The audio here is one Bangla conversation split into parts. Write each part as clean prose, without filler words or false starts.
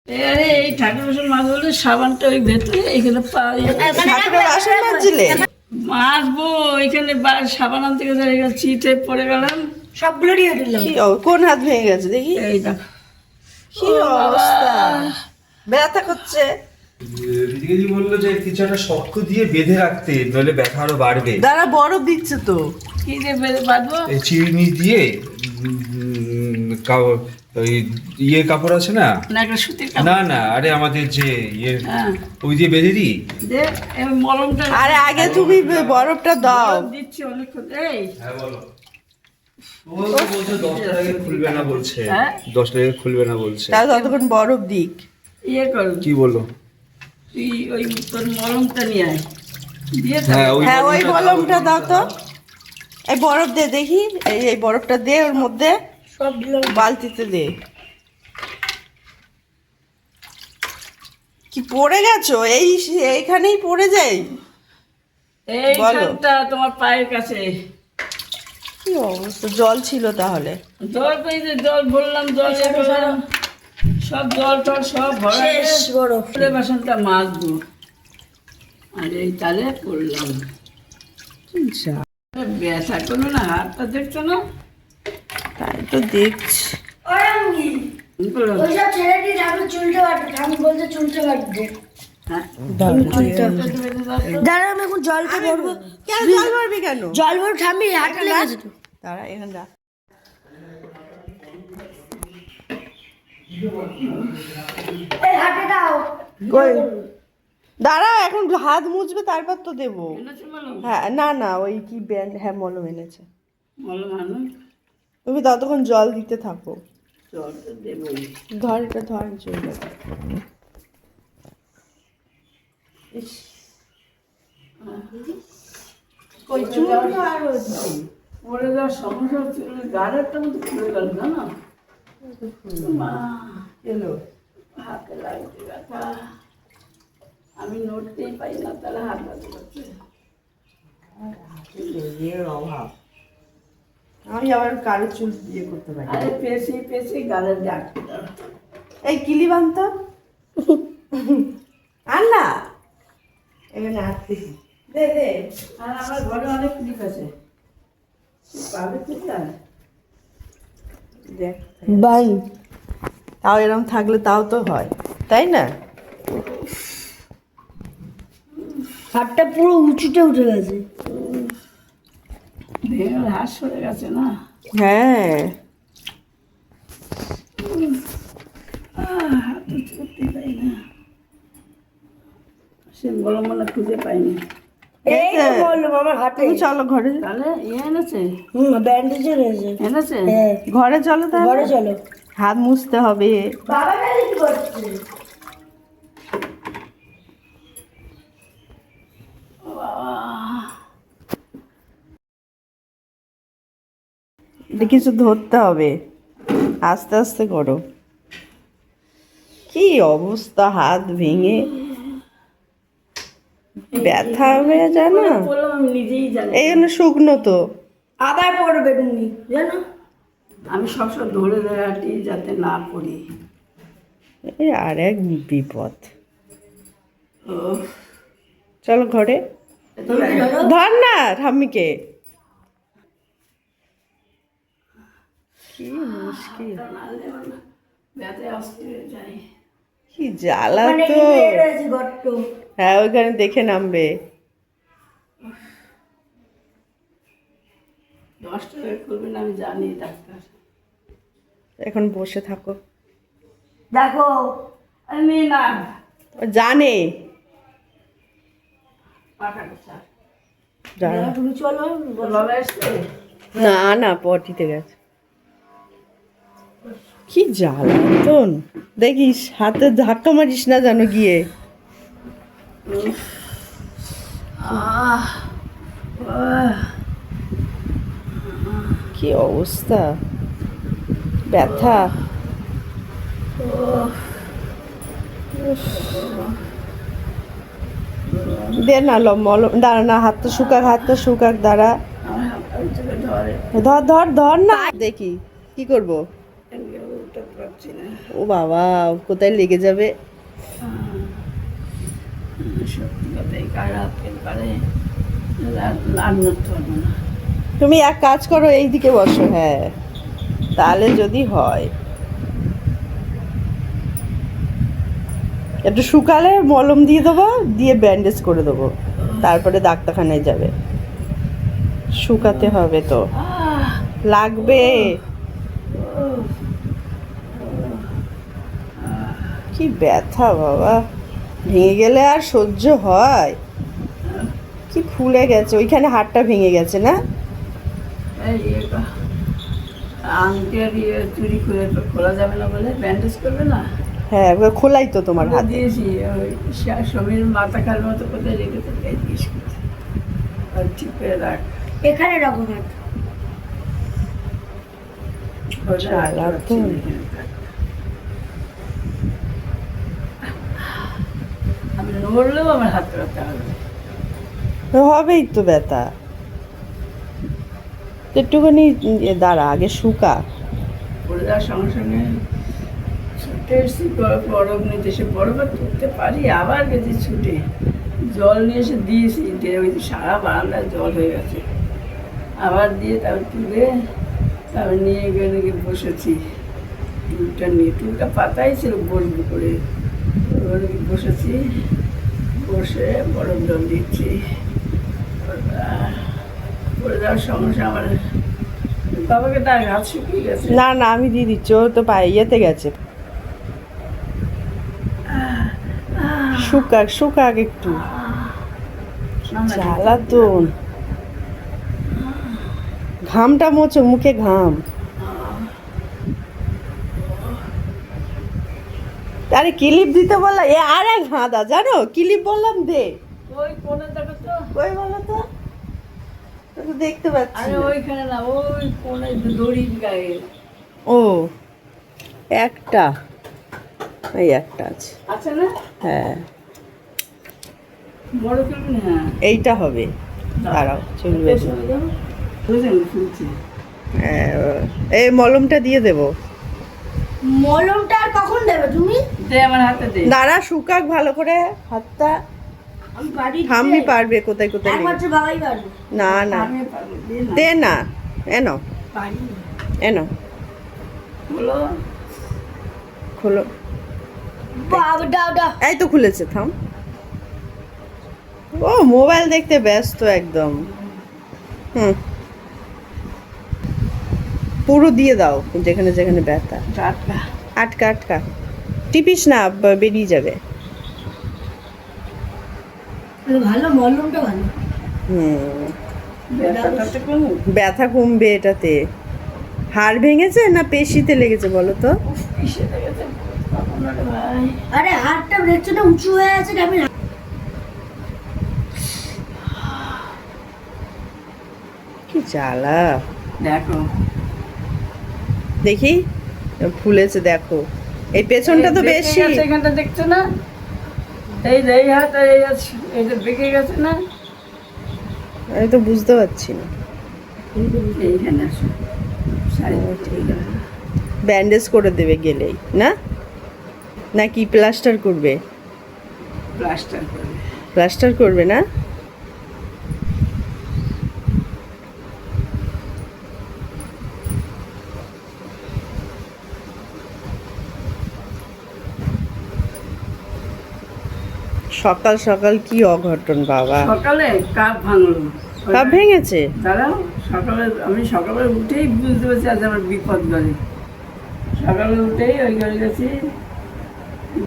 আরে এই ঠাকুর বাসন মাছ বলে সাবানটা ওই ভেতরে এখানে ঠাকুরের বাসন মাজছিলে? মাজবো এখানে সাবান আনতে গেছে এখানে চিটে পড়ে গেলাম সবগুলো দিয়ে দিলাম। কোন হাত ভেঙে গেছে দেখি? এই দেখ কি অবস্থা, ব্যথা করছে। দিদিকে বললো যে কিছু একটা শক্ত দিয়ে বেঁধে রাখতে, নইলে ব্যথা আরো বাড়বে। দাঁড়া, বরফ দিচ্ছে তো। কি দিয়ে বাঁধবো? এই চিনি দিয়ে ওই ইয়ে কাপড় আছে না? না একটা সুতির না না, আরে আমাদের যে ইয়ে হ্যাঁ ওই দিয়ে বেঁধে দিই। দে মলমটা আরে আগে তুমি বরফটা দাও। দিচ্ছি অনেকক্ষণ। এই হ্যাঁ বলো। ও তো বলছে 10টার আগে খুলবে না বলছে। হ্যাঁ? 10টার আগে খুলবে না বলছে। তাহলে ততক্ষণ বরফ দিক। ইয়ে কর কি বলো? তুই ওই তোর মলমটা নিয়ে আয় দিয়ে হ্যাঁ হ্যাঁ, ওই মলমটা বরফটা দাও তো। এই বরফ দে দেখি, এই বরফটা দে ওর মধ্যে, সব দিলাম। বালতিতে দে। কি পড়ে গেছো? এইখানেই পড়ে যাই। এইখানটা তোমার পায়ের কাছে। কি অবস্থা, জল ছিল তাহলে? জল পেয়েছে, জল ভরলাম, জল ইয়ে করলাম, সব জল টল সব ভরা শেষ বরফ। ফুলে বাসনটা মাজবো আর এই তালে করলাম। ব্যথা করলো না, হাতটা দেখছো না? তাই তো দেখছি। ওইসব ছেড়ে দিয়ে ঠাকুর চুলতে পারবে, ঠাকুর বলতে চুলতে পারবে। হ্যাঁ দাঁড়া, আমি এখন জলটা ভরবো। কেন জল ভরবি কেন? জল ভর ঠাম্মি হাতে লেগেছে তো। দাঁড়া, এখানে রাখ। এই হাতে দাও। কই? দাঁড়া, এখন হাত মুছবে তারপর তো দেবো। এনেছে মলম? হ্যাঁ, না না, ওই কি ব্যান্ড, হ্যাঁ মলম এনেছে। মলম আনো, তুমি ততক্ষণ জল দিতে থাকো। জল তো দেবোই। ঘরটা ধর চলে যাবে। ওই চুলটা আর পড়ে যাওয়ার সমস্যা হচ্ছে, গাড়েরটা মতো খুলে গেল না মা, এলো হাতে লাগছে ব্যথা, আমি নড়তেই পাই না, তাহলে হাত ব্যথা করছে। এর অভাব। আমি আবার কারো চুল দিয়ে করতে পারি। আরে পেশি পেশি গালের ডাক্তার। এই কিলি বান্ত আর না, এখানে আসতে দে দে। আর আমার ঘরে অনেক ক্লিপ আছে, পাবে ক্লিপটা? দেখ, বাই। তাও এরকম থাকলে তাও তো হয়, তাই না? হাতটা পুরো উঁচুতে উঠে গেছে। ভেঙে হাত সরে গেছে না? হ্যাঁ, হাত করতে পাই না, সে বলো মনে খুঁজে পাইনি। এই তো বললাম আমার হাতে। তুমি চলো ঘরে। তাহলে ইয়ে এনেছে, ব্যান্ডেজে রয়েছে। এনেছে? হ্যাঁ, ঘরে চলো তাহলে। ঘরে চলো। হাত মুছতে হবে। বাবা কাছে কি করছে? কিছু ধরতে হবে, আস্তে আস্তে করো। কি অবস্থা, হাত ভেঙে ব্যথা হয়ে যায় না। বললাম আমি নিজেই জানি, এখানে শুকনো তো। আবার পড়বে তুমি জানো। আমি সবসময় ধরে ধরে হাঁটি যাতে না পড়ি। এই আর এক বিপদ। ও চলো ঘরে। ধর না ঠাম্মিকে। কি মুশকিল, ব্যথায় অস্থির হয়ে যায়। কি জ্বালা মানে তো। কি বের হয়েছে গর্ত। হ্যাঁ, ওইখানে দেখে নামবে। 10 টাকা করবেন আমি জানি ডাক্তার। এখন বসে থাকো। দেখো আমি না ও জানে। পাখাটা স্যার দাঁড়া। তুমি চলো। বাবা এসছে? না না, পটিতে গেছে। কি জ্বালাতন দেখিস, হাতে ধাক্কা মারিস না জানো গিয়ে। কি অবস্থা, ব্যথা। দে না মলম, দাঁড়া না, হাতটা শুকাক, দাঁড়া। আমার হাতটা ওই জায়গায় ধরে। ধর ধর ধর না, দেখি কি করবো। উল্টো পারছি না। ও বাবা, কোথায় লেগে যাবে। সত্যি কথাই খারাপ, এবারে আর নড়তে পারবো না। তুমি এক কাজ করো, এই দিকে বসো। হ্যাঁ, তাহলে যদি হয় একটু শুকালে মলম দিয়ে দেবো, দিয়ে ব্যান্ডেজ করে দেবো, তারপরে ডাক্তারখানায় যাবে। শুকাতে হবে তো, লাগবে। কি ব্যথা বাবা, ভেঙে গেলে আর সহ্য হয়? কি ফুলে গেছে, ওইখানে হাড়টা ভেঙে গেছে না? এই আংটি আর চুরি করে তো খোলা যাবে না বলে ব্যান্ডেজ করবে না। হ্যাঁ, ওটা খোলাই তো তোমার হাতে। দিয়েছি ওই সমীর মাথা খার মতো কোথায় রেখেছে তাই দিয়েছ, আর ঠিক করে রাখ। এখানে রাখো হাত। আমি নড়লেও আমার হাত ব্যথা হবে। হবেই তো ব্যথা। একটুখানি দাঁড়া, আগে শুকা। পড়ে যাওয়ার সঙ্গে সঙ্গে ছুটে এসেছি বরফ নিতে, সে বরফ আর তুলতে পারি, আবার গেছি ছুটে জল নিয়ে এসে দিয়েছি, দিয়ে ওই সারা বারান্দায় জল হয়ে গেছে, আবার দিয়ে তারপর তুলে তারপর নিয়ে গিয়ে বসেছি। টুলটা পাতাই ছিল বসবো করে, ওখানে বসেছি, বসে বরফ জল দিচ্ছি। পড়ে যাওয়ার সমস্যা আমার বাবাকে তার হাত শুকিয়ে গেছে। না না, আমি দিয়ে দিচ্ছি, ও তো ইয়েতে গেছে। শুকাক শুকাক একটু। জ্বালাতন, ঘামটা মোছো, মুখে ঘাম। আরে ক্লিপ দিতে বললাম, এ আর এক হাঁদা জানো, ক্লিপ বললাম দে। ওই কোণে দেখো তো, কই বলো তো, তো দেখতে পাচ্ছি আরে না। ওইখানে না, ওই কোণে দড়ির গায়ে। ও একটা, এই একটা আছে। আচ্ছা না, হ্যাঁ, বড় করবি না। এইটা হবে, দাঁড়াও চলবে। বুঝলেন, শুনছি। হ্যাঁ, এই মলমটা দিয়ে দেবো। মলমটা আর কখন দেবে তুমি? দে আমার হাতে দে। দাঁড়া শুকাক ভালো করে হাতটা। আমি বাড়ি থামবি পারবে কোথায় কোথায় লেগে- একমাত্র বাবাই পারবে। না না, আমি পারবো, দে না। দে না, এনো পারি না। এনো, বলো, খোলো। বাবা দাও দাও। এই তো খুলেছে, থাম। ও মোবাইল দেখতে ব্যস্ত একদম। হুম, পুরো দিয়ে দাও যেখানে যেখানে ব্যথা। টাটকা। আটকা আটকা, টিপিস না, বেরিয়ে যাবে। ভালো, মলমটা ভালো। হুম, ব্যথাটাতে কমু। ব্যথা কমবে এটাতে। হাড় ভেঙেছে না পেশিতে লেগেছে বলো তো? কিসে লেগেছে আপনার ভাই? আরে হাতটা দেখছো না উঁচু হয়ে আছে, আমি কি জ্বালা, দেখো দেখি ফুলেছে দেখো। এই পেছনটা তো এই বেঁকে বেশি। গেছে, এখানটা দেখছো না, এই যে এই হাত আর এই হাত, এই যে বেঁকে গেছে না, আমি তো বুঝতে পারছি না। এইখানে আসো, শাড়ি ঠিক গেল। ব্যান্ডেজ করে দেবে গেলেই না, নাকি প্লাস্টার করবে? প্লাস্টার করে। প্লাস্টার করবে না? সকাল সকাল কি অঘটন বাবা, সকালে কাপ ভাঙলো। কাপ ভেঙেছে? দাঁড়াও, আমি সকালে উঠেই বুঝতে পারছি আজ আমার বিপদ ঘরে। সকালে উঠেই ওই ঘরে গেছি,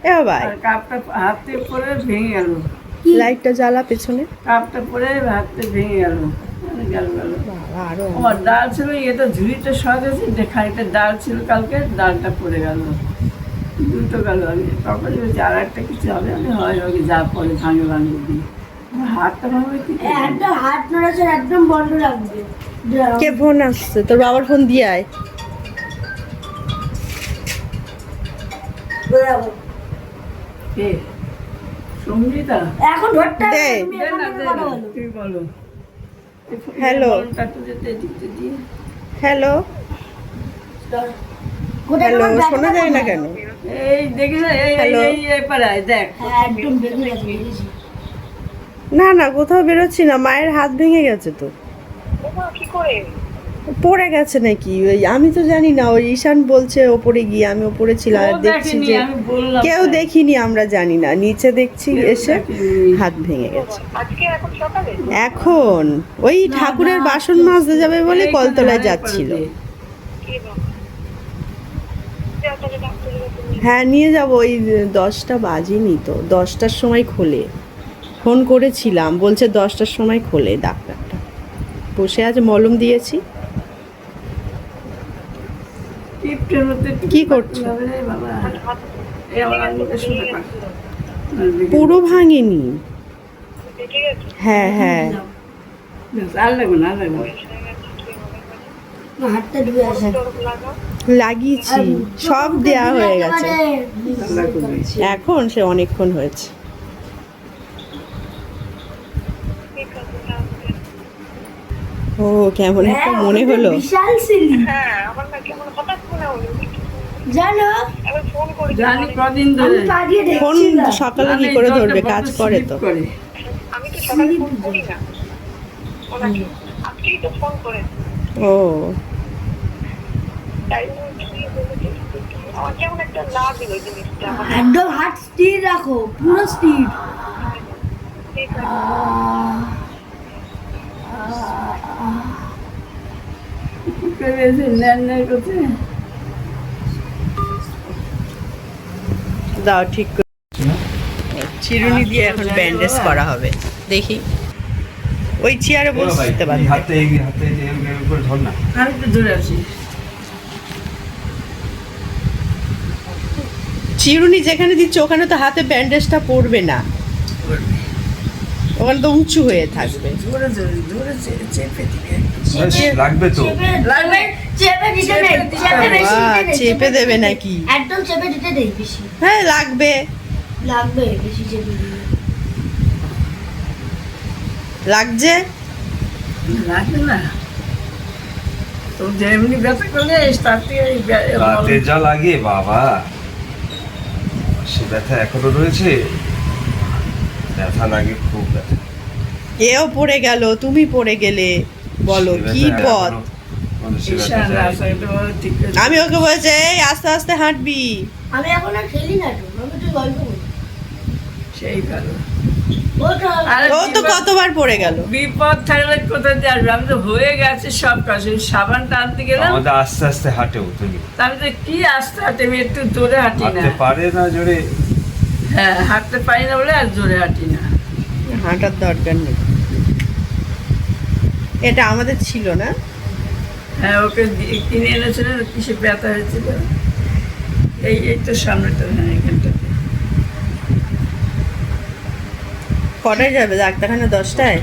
এ ভাই, আর কাপটা হাতে পরে ভেঙে গেল। লাইটটা জ্বালা পেছনে। কাপটা পরে হাতে ভেঙে গেল, গেল গেল। বাবা, আরো আমার ডাল ছিল, এটা ঝুড়িটা সজাছি, খানিকটা ডাল ছিল কালকে, ডালটা পড়ে গেল, দুটো গেল। আমি তখন বলছি আর একটা কিছু হবে, আমি হয় হবে, যা পরে ভাঙে ভাঙে দিই। আমার হাতটা ভাঙবে কি করে? একদম হাত নড়াচড়া একদম বন্ধ রাখবে। কে ফোন আসছে? তোর বাবার ফোন দিয়ে আয়। বরাবর। কে? সঙ্গীতা? এখন ধরতে হবে, দে। তুমি দে এখন না, থেকে দে কথা না, বলো। তুমি বলো। হ্যালো। বলটা একটু যেতে দিতে দিয়ে। হ্যালো, ধর। কোথায় হ্যালো, তোমার ব্যাগটা শোনা যায় না কোথায়? কেন? এই দেখিস না, এই Hello? এই এই পাড়ায় দেখ। হ্যাঁ একদম বেরিয়ে গেছে বেরিয়েছি। না না, কোথাও বেরোচ্ছি না, মায়ের হাত ভেঙে গেছে তো। পড়ে গেছে নাকি? ওই আমি তো জানি না, ওই ঈশান বলছে ওপরে গিয়ে, আমি ওপরে ছিলাম আর ও দেখছি দেখেনি, যে আমি বললাম কেউ তাই। দেখিনি, আমরা জানি না, নিচে দেখছি কেউ এসে দেখেনি। হাত ভেঙে গেছে। এখন ওই ঠাকুরের বাসন মাজতে যাবে বলে এইখানে কলতলায় আরেক যাচ্ছিল। পাড়াতে। হ্যাঁ নিয়ে যাব, ওই 10টা বাজেনি তো, 10টার সময় খোলে। ফোন করেছিলাম, বলছে 10টার সময় খোলে ডাক্তারটা। বসে আছে, মলম দিয়েছি। টিপটার মধ্যে একটু কি করছো? হবে রে বাবা। এই আমার আঙুলটা শুনে থাক। পুরো ভাঙেনি। হ্যাঁ হ্যাঁ, ব্যাস, আর লাগবে না, আর লাগবে না। না, হাতটা ডুবে আছে। লাগিয়েছি, সব দেয়া হয়ে গেছে। আর লাগবে না। এখন সে অনেকক্ষণ হয়েছে। ও কেমন একটা মনে হলো। বিশাল সিলি জানো, জানি কদিন আমি ধরে পা দিয়ে ফোন দেখছিলাম। সকালে কি জানি করে জলটা ধরবে, বড্ড কাজ করে slip তো। করে। ও একদম হাত স্থির রাখো, পুরো স্থির। কি করে এসে ন্যান ন্যান করছে? দাও ঠিক করে। চিরুনি দিয়ে এখন ব্যান্ডেজ করা হবে, দেখি। ওই চেয়ারে বসতে পারবে। হাতে হাতে এরকম করে ধর না। আর একটু ধরে আছি। চিরুনি যেখানে দিচ্ছে ওখানে তো হাতে ব্যান্ডেজটা পড়বে না, ওখানে তো উঁচু হয়ে থাকবে। ধরে ধরে ধরে চেপে দিবে। লাগবে তো। লাগবে? চেপে দিতে নেই, চেপে বেশি বাহ, দিতে নেই, চেপে দেবে নাকি? একদম চেপে দিতে নেই বেশি। হ্যাঁ লাগবে, লাগবে বেশি চেপে দিলে। লাগছে। লাগবে না। তো যেমনি ব্যথা করলে তার থেকে এই রাতে যা লাগে বাবা, সে ব্যথা এখনো রয়েছে। ব্যথা লাগে, খুব ব্যথা। এও পড়ে গেল, তুমি পড়ে গেলে, বলো সে কি ব্যথা পথ। এখনো- মানে সে ব্যথা ঈশান যায়। রাস্তাটা ঠিক করে আমি ওকে বলছি এই আস্তে আস্তে হাঁটবি। আমি এখন আর খেলি না তো, আমি তো গল্প করি। সেই ভালো। ওটা আরে ও তো কতবার পড়ে গেল। বিপদ থাকলে কোথায় দিয়ে আসবে? আমি তো হয়ে গেছে সব কাজ। ওই সাবানটা আনতে গেলাম, আমাদের আস্তে আস্তে হাঁটেও তুমি। তা আমি তো কি আস্তে হাঁটি, আমি একটু জোরে হাঁটি না। হাঁটতে পারে না জোরে। হ্যাঁ, হাঁটতে পারি না বলে আর জোরে হাঁটি না। হাঁটার দরকার নেই। এটা আমাদের ছিল না। হ্যাঁ, ওকে কিনে এনেছিল, কিসে ব্যথা হয়েছিল। এই তো সামনেটা, হ্যাঁ এখানটাতে। কটায় যাবে ডাক্তারখানা? 10টায়।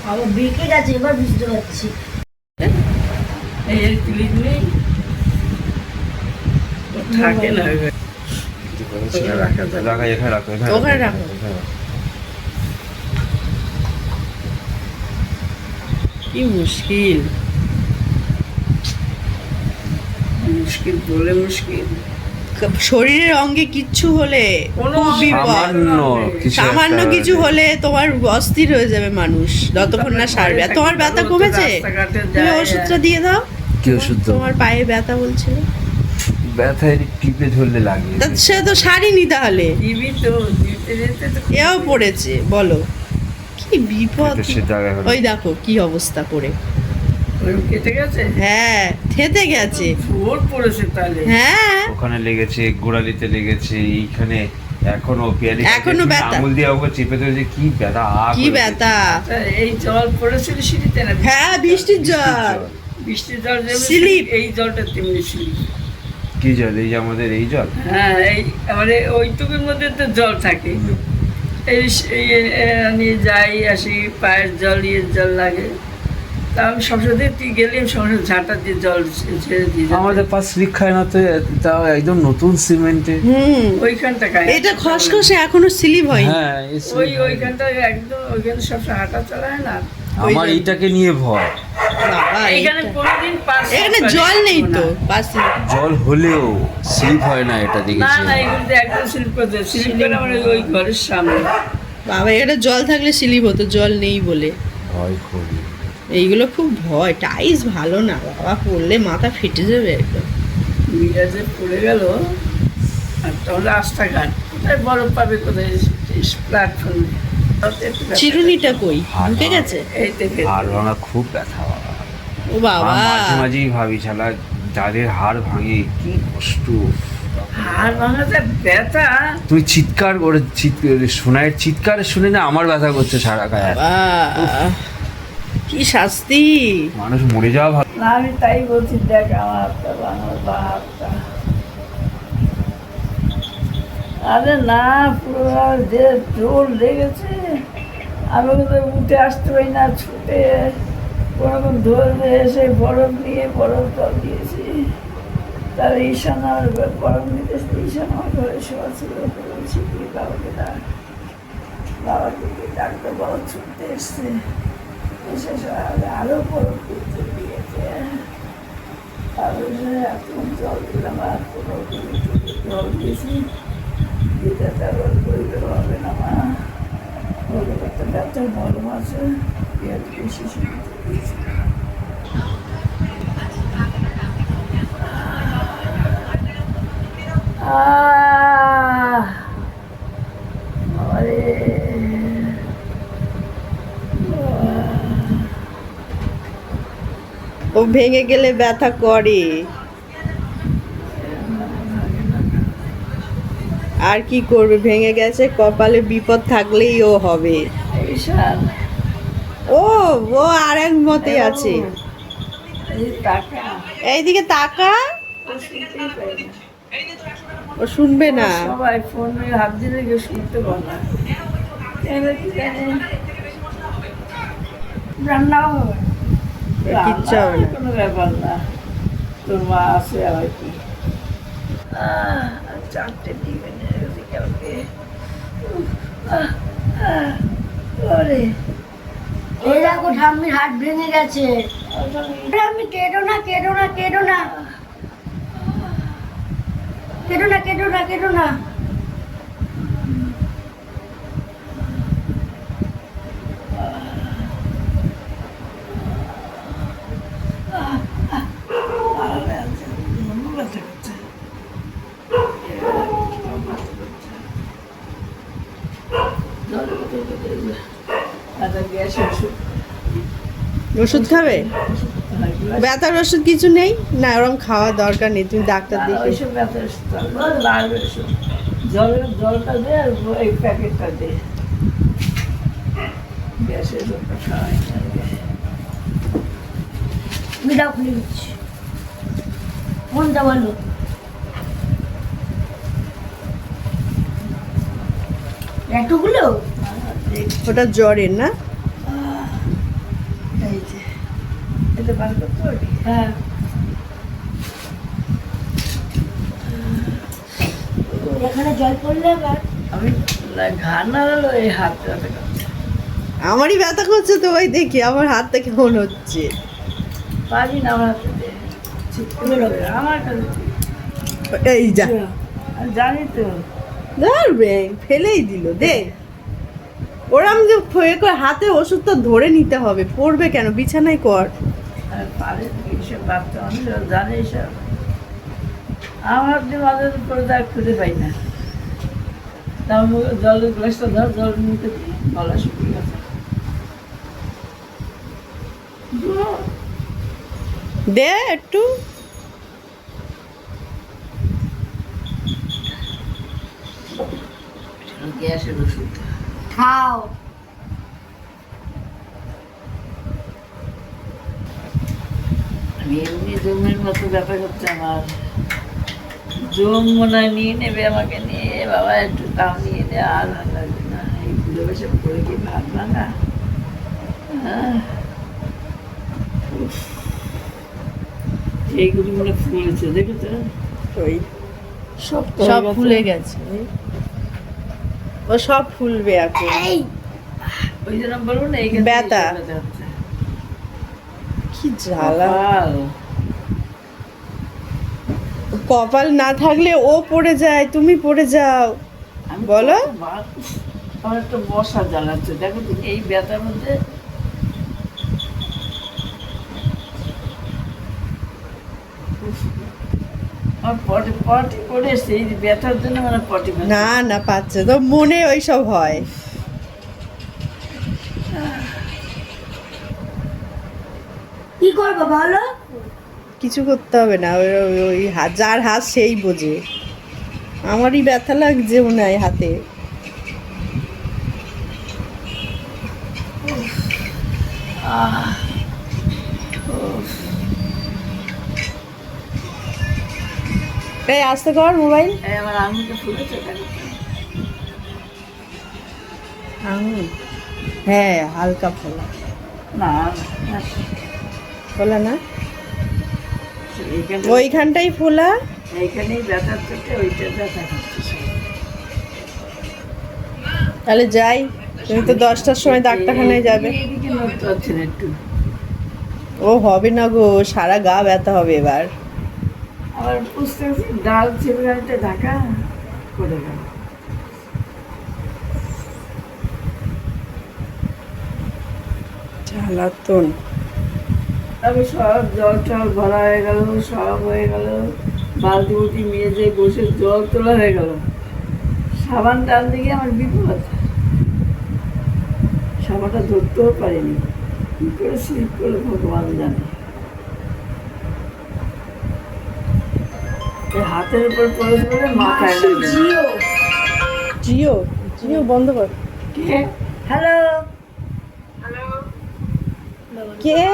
আবার বেঁকে গেছে, এবার বুঝতে পারছি। এই এর ক্লিপ নেই, ও থাকে না ওই ঘরে। রাখা, এখানে রাখো, ওখানে রাখো। কি মুশকিল। মুশকিল বলে মুশকিল। শরীরের অঙ্গে কিচ্ছু হলে কোনো খুব বিপদ। সামান্য কিছু সামান্য একটা কিছু হলে তোমার অস্থির হয়ে যাবে মানুষ, যতক্ষণ না সারবে। আর তোমার ব্যথা কমেছে? রাস্তাঘাটে তুমি যায়, ওষুধটা দিয়ে দাও। কি ওষুধ দেবো? তোমার পায়ে ব্যথা বলছিল, ব্যথা টিপে ধরলে লাগে। তা সে তো সারিনি তাহলে। দিবি তো, দিতে দিতে তো এও পড়েছে, বলো কি বিপদ। এটা সে জায়গায় হলো। ওই দেখো কি অবস্থা করে। ওরম কেটে গেছে। হ্যাঁ থেতে গেছে। জোর পড়েছে তাহলে। হ্যাঁ ওখানে লেগেছে, গোড়ালিতে লেগেছে, এইখানে এখনো পেয়ালি এখনো ব্যথা। আঙুল দিয়ে ওকে চেপে ধরেছে, কি ব্যথা কি ব্যথা। তা এই জল পড়েছিল সিঁড়িতে না? হ্যাঁ বৃষ্টির জল। বৃষ্টির জল যেমন স্লিপ। এই জলটা তেমনি স্লিপ। কি জল? এই যে আমাদের এই জল। হ্যাঁ, এই মানে ওইটুকুর মধ্যে তো জল থাকে। এই নিয়ে যাই আসি, পায়ের জল, ইয়ের জল লাগে। তা আমি সবসময় তুই গেলে আমি সবসময় ঝাঁটা দিয়ে জল ছেড়ে দিই। আমাদের পাশ স্লিপ খায় না তো, তাও একদম নতুন সিমেন্টে। ওইখানটা খায়। এটা খসখসে এখনো স্লিপ হয়নি। হ্যাঁ ওইখানটা একদম, ওইখানে সবসময় হাঁটা চলা হয় না। আমার এইটাকে নিয়ে ভয়। বাবা এখানে এইটা- কোনোদিন পাস এখানে জল নেই তো পাশে। জল হলেও স্লিপ হয় না, এটা না দেখেছি। না এগুলোতে একদম স্লিপ করছে, স্লিপ করে আমার ওই ঘরের সামনে। বাবা এখানে জল থাকলে স্লিপ হতো, জল নেই বলে। ভয় খুবই। এইগুলো খুব ভয়, টাইস ভালো না বাবা, পড়লে মাথা ফেটে যাবে একদম। মিরাজে পড়ে গেল, আর তখন রাস্তাঘাট কোথায় বরফ পাবে, কোথায় প্ল্যাটফর্মে। চিরুনিটা কই ঢুকে গেছে? এই দেখে হাড় ভাঙা খুব ব্যথা বাবা। ও বাবা, মাঝে মাঝেই ভাবি শালা যাদের হাড় ভাঙে কি কষ্ট। হাড় ভাঙাতে ব্যথা। তুই চিৎকার করে সোনায়ের চিৎকার শুনে না আমার ব্যথা করছে সারা গায়ে। বাবা কি শাস্তি! মানুষ মরে যাওয়া ভালো। না আমি তাই বলছি, দেখ আমার হাতটা ভাঙা, বা হাতটা। আরে না, পুরো যে জোর লেগেছে, আমি কোথাও উঠে আসতে পারি না, ছুটে কোনোরকম ধরে এসে বরফ নিয়ে বরফ জল দিয়েছি। তার ঈশান আমার বরফ নিতে এসে ঈশান আমার ঘরে শোয়া ছিল, বলছি কি বাবাকে ডাক, বাবাকে ডাক্তার বাবা ছুটতে এসছে, এসে আরো বরফ দিতে দিয়েছে। তারপরে এখন জল দিলাম, আর কোনো জল দিয়েছি, দিতে তারপর করতে হবে না মা, ওগুলো একটা ব্যথার মলম আছে, পেঁয়াজ বেশি শুনতে দিয়েছি। আরে ও ভেঙে গেলে ব্যথা করে। আর কি করবে, ভেঙে গেছে, কপালে বিপদ থাকলেই ও হবে। ঈশান, ও ও আর এক মতে আছে। এই টাকা এইদিকে তাকা, ও শুনতেই পাই না। ও শুনবে না। সবাই ফোনে হাত দিলে কেউ শুনতে পারে না, কেন কি জানে। রান্নাও হবে না। কিচ্ছু হবে না। কোনো ব্যাপার না, তোর মা আছে আবার কি। চারটে দিবে না কালকে। ওরে এই দেখো ঠাম্মির হাত ভেঙে গেছে। ঠাম্মি কেঁদো না, কেঁদো না, কেঁদো না, কেঁদো না, কেঁদো না, কেঁদো না। আরামে আছে, মনও ব্যথা করছে। জল কোথায় কোথায় যে। আচ্ছা, গ্যাসের ওষুধ। ওষুধ খাবে? আর ব্যথার ওষুধ কিছু নেই না, ওরকম খাওয়া দরকার নেই, তুমি ডাক্তার দেখে। ওইসব ব্যথার ওষুধ লাগবে, ওষুধ। জলটা দে, আর এই প্যাকেটটা দে, গ্যাসের ওষুধটা খাওয়াই না। বিড়াও খুলে দিচ্ছি, ফোনটা বলো। এতগুলো ওটা জ্বরের না? এই যে এটা বার করতে পারবি? হ্যাঁ, এখানে জল পড়লে আবার আমি ঘাড় নাড়ালো, এই হাত ব্যথা করছে। আমারই ব্যথা করছে তো, ওই দেখি আমার হাতটা কেমন হচ্ছে। পারি না আমার হাতে দে, ঠিক করে আমার কাছে দে। এই যা, আমি জানি তো। ধরবে ফেলেই দিল, দে। ওরম যে হাতে ওষুধটা ধরে নিতে হবে, পড়বে কেন, বিছানায় কর। আর পারে এইসব ভাবতে অনেক জানে এইসব। আমার আপনি মাঝে করে দেখ, খুঁজে পাই না। তার মুখে জলের গ্লাসটা ধর, জল নিতে দিই, গলা শুকিয়ে গেছে। দে একটু। গ্যাসের ওষুধ খাও। আমি এমনি জমের মতো ব্যাপার হচ্ছে আমার। জম মনে হয় নিয়ে নেবে আমাকে, নিয়ে বাবা একটু দাম নিয়ে নে, আর ভালো লাগবে না। এই পুজো বসে পড়ে কি ভাত ভাঙা। এইগুলি মনে ফুলেছে, দেখেছো? ওই সব সব ফুলে গেছে, ও সব ফুলবে এখন। এই ওই জন্য বলবো না, এইখানে ব্যথা। ব্যথা হচ্ছে। কি জ্বালা, কপাল। কপাল না থাকলে ও পড়ে যায়, তুমি পড়ে যাও। আমি বলো। কতবার, আমার একটা বসা জ্বালাচ্ছে দেখো তো, এই ব্যথার মধ্যে। উফ, আমার পটি পটি করে এসছে, এই ব্যথার জন্য আমার পটি ব্যথা। না না, পাচ্ছে তো, মনে ওইসব হয়। কি করবো বলো? কিছু করতে হবে না, ওই ওই- ওই যার হাত সেই বোঝে। আমারই ব্যথা লাগছে মনে হয় হাতে। আহ, উফ, এই আসতে কর মোবাইল। এই আমার আঙুলটা ফুলেছে দেখো তো। আঙুল, হ্যাঁ হালকা ফোলা। না না, ফোলা না, এইখানটা, ওইখানটাই ফোলা। এইখানেই ব্যথা থেকে ওইটা ব্যথা করছে সব। তাহলে যাই, তুমি তো 10টার সময় ডাক্তারখানায় যাবে। এইদিকে নড়তে পারছে না একটু। ও হবে না গো, সারা গা ব্যথা হবে এবার। আবার বুঝতে পারছি ডাল চিবড়াইতে ঢাকা করে গেল। জ্বালাতন। তবে সব জল টল ভরা হয়ে গেল, সব হয়ে গেল, বালতি বুলতি মেজে বসে জল তোলা হয়ে গেল। সাবান টান দিকে আমার বিপদ, সাবানটা ধরতেও পারিনি, কি করে স্লিপ করে ভগবান জানে। এই হাতের উপর পড়ে পড়ে মাথায় লাগবে। জিও। জিও, জিও বন্ধ কর। কে? হ্যালো। কে?